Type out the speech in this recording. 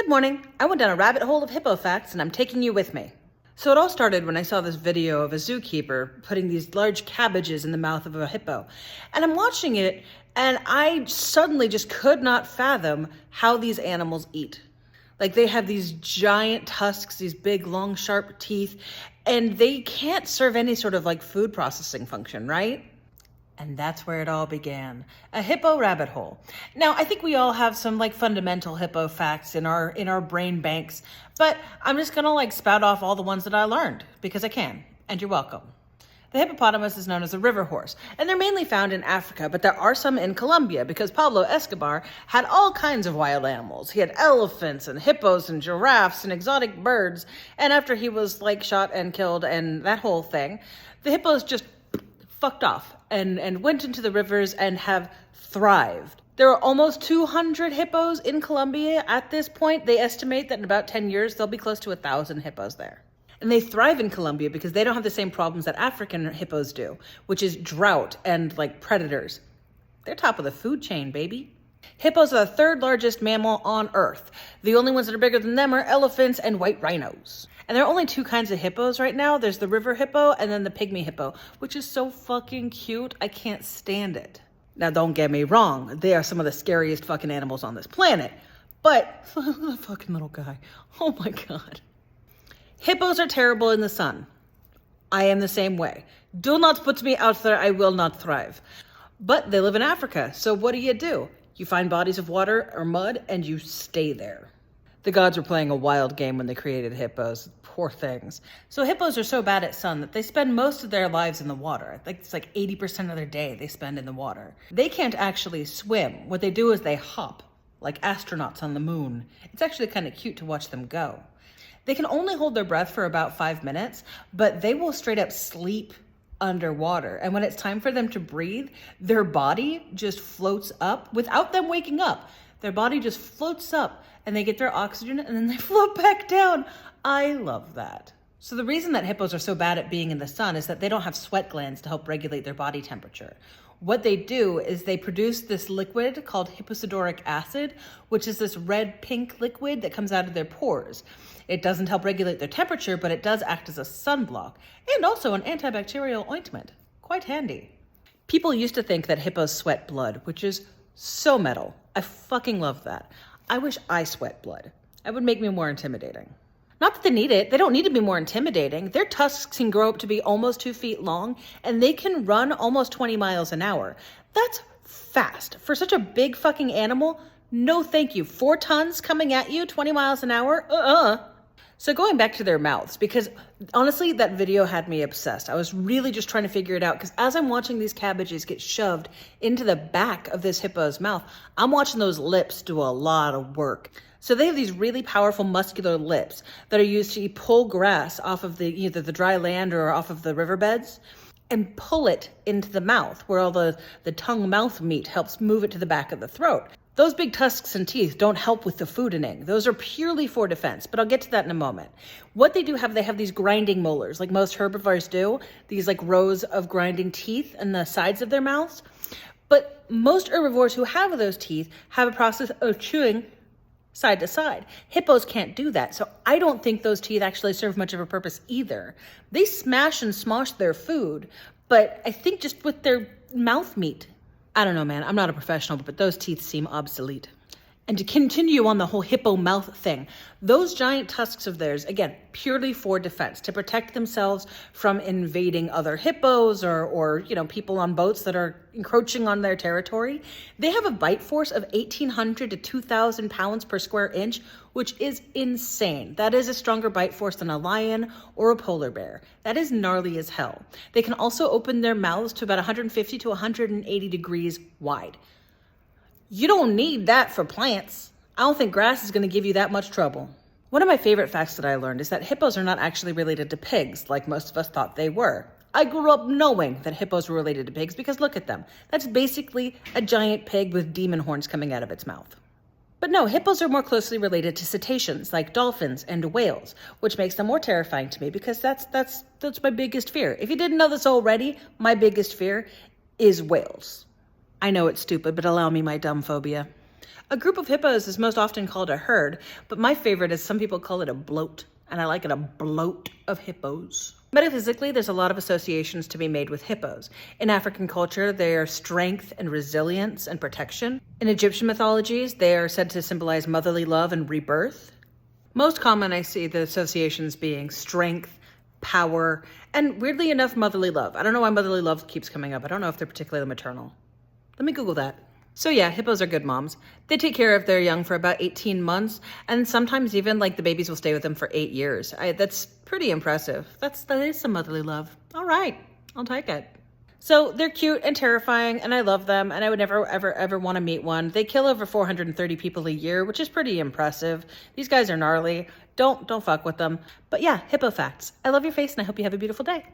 Good morning. I went down a rabbit hole of Hippo Facts and I'm taking you with me. So it all started when I saw this video of a zookeeper putting these large cabbages in the mouth of a hippo. And I'm watching it and I suddenly just could not fathom how these animals eat. Like, they have these giant tusks, these big, long, sharp teeth, and they can't serve any sort of like food processing function, right? And that's where it all began. A hippo rabbit hole. Now, I think we all have some like fundamental hippo facts in our brain banks, but I'm just gonna like spout off all the ones that I learned because I can, and you're welcome. The hippopotamus is known as a river horse, and they're mainly found in Africa, but there are some in Colombia because Pablo Escobar had all kinds of wild animals. He had elephants and hippos and giraffes and exotic birds, and after he was like shot and killed and that whole thing, the hippos just fucked off and went into the rivers and have thrived. There are almost 200 hippos in Colombia at this point. They estimate that in about 10 years, there'll be close to 1,000 hippos there. And they thrive in Colombia because they don't have the same problems that African hippos do, which is drought and like predators. They're top of the food chain, baby. Hippos are the third largest mammal on Earth. The only ones that are bigger than them are elephants and white rhinos. And there are only two kinds of hippos right now. There's the river hippo and then the pygmy hippo, which is so fucking cute. I can't stand it. Now, don't get me wrong. They are some of the scariest fucking animals on this planet. But, the fucking little guy. Oh my God. Hippos are terrible in the sun. I am the same way. Do not put me out there. I will not thrive. But they live in Africa. So what do? You find bodies of water or mud and you stay there. The gods were playing a wild game when they created hippos. Poor things. So hippos are so bad at sun that they spend most of their lives in the water. I think it's like 80% of their day they spend in the water. They can't actually swim. What they do is they hop, like astronauts on the moon. It's actually kind of cute to watch them go. They can only hold their breath for about 5 minutes, but they will straight up sleep underwater. And when it's time for them to breathe, their body just floats up without them waking up. Their body just floats up and they get their oxygen and then they float back down. I love that. So the reason that hippos are so bad at being in the sun is that they don't have sweat glands to help regulate their body temperature. What they do is they produce this liquid called hipposudoric acid, which is this red-pink liquid that comes out of their pores. It doesn't help regulate their temperature, but it does act as a sunblock and also an antibacterial ointment. Quite handy. People used to think that hippos sweat blood, which is so metal. I fucking love that. I wish I sweat blood. That would make me more intimidating. Not that they need it. They don't need to be more intimidating. Their tusks can grow up to be almost 2 feet long, and they can run almost 20 miles an hour. That's fast. For such a big fucking animal, no thank you. 4 tons coming at you, 20 miles an hour? So going back to their mouths, because honestly, that video had me obsessed. I was really just trying to figure it out, because as I'm watching these cabbages get shoved into the back of this hippo's mouth, I'm watching those lips do a lot of work. So they have these really powerful muscular lips that are used to pull grass off of either the dry land or off of the riverbeds and pull it into the mouth, where all the tongue-mouth meat helps move it to the back of the throat. Those big tusks and teeth don't help with the fooding. Those are purely for defense, but I'll get to that in a moment. What they have these grinding molars, like most herbivores do, these like rows of grinding teeth in the sides of their mouths. But most herbivores who have those teeth have a process of chewing side to side. Hippos can't do that, so I don't think those teeth actually serve much of a purpose either. They smash and smosh their food, but I think just with their mouth meat. I don't know, man. I'm not a professional, but those teeth seem obsolete. And to continue on the whole hippo mouth thing, those giant tusks of theirs, again, purely for defense, to protect themselves from invading other hippos or people on boats that are encroaching on their territory. They have a bite force of 1,800 to 2,000 pounds per square inch, which is insane. That is a stronger bite force than a lion or a polar bear. That is gnarly as hell. They can also open their mouths to about 150 to 180 degrees wide. You don't need that for plants. I don't think grass is going to give you that much trouble. One of my favorite facts that I learned is that hippos are not actually related to pigs, like most of us thought they were. I grew up knowing that hippos were related to pigs because look at them. That's basically a giant pig with demon horns coming out of its mouth. But no, hippos are more closely related to cetaceans like dolphins and whales, which makes them more terrifying to me because that's my biggest fear. If you didn't know this already, my biggest fear is whales. I know it's stupid, but allow me my dumb phobia. A group of hippos is most often called a herd, but my favorite is some people call it a bloat, and I like it a bloat of hippos. Metaphysically, there's a lot of associations to be made with hippos. In African culture, they are strength and resilience and protection. In Egyptian mythologies, they are said to symbolize motherly love and rebirth. Most common, I see the associations being strength, power, and weirdly enough, motherly love. I don't know why motherly love keeps coming up. I don't know if they're particularly maternal. Let me Google that. So yeah, hippos are good moms. They take care of their young for about 18 months, and sometimes even like the babies will stay with them for 8 years. That's pretty impressive. That is some motherly love. All right, I'll take it. So they're cute and terrifying, and I love them, and I would never, ever want to meet one. They kill over 430 people a year, which is pretty impressive. These guys are gnarly. Don't fuck with them. But yeah, Hippo Facts. I love your face, and I hope you have a beautiful day.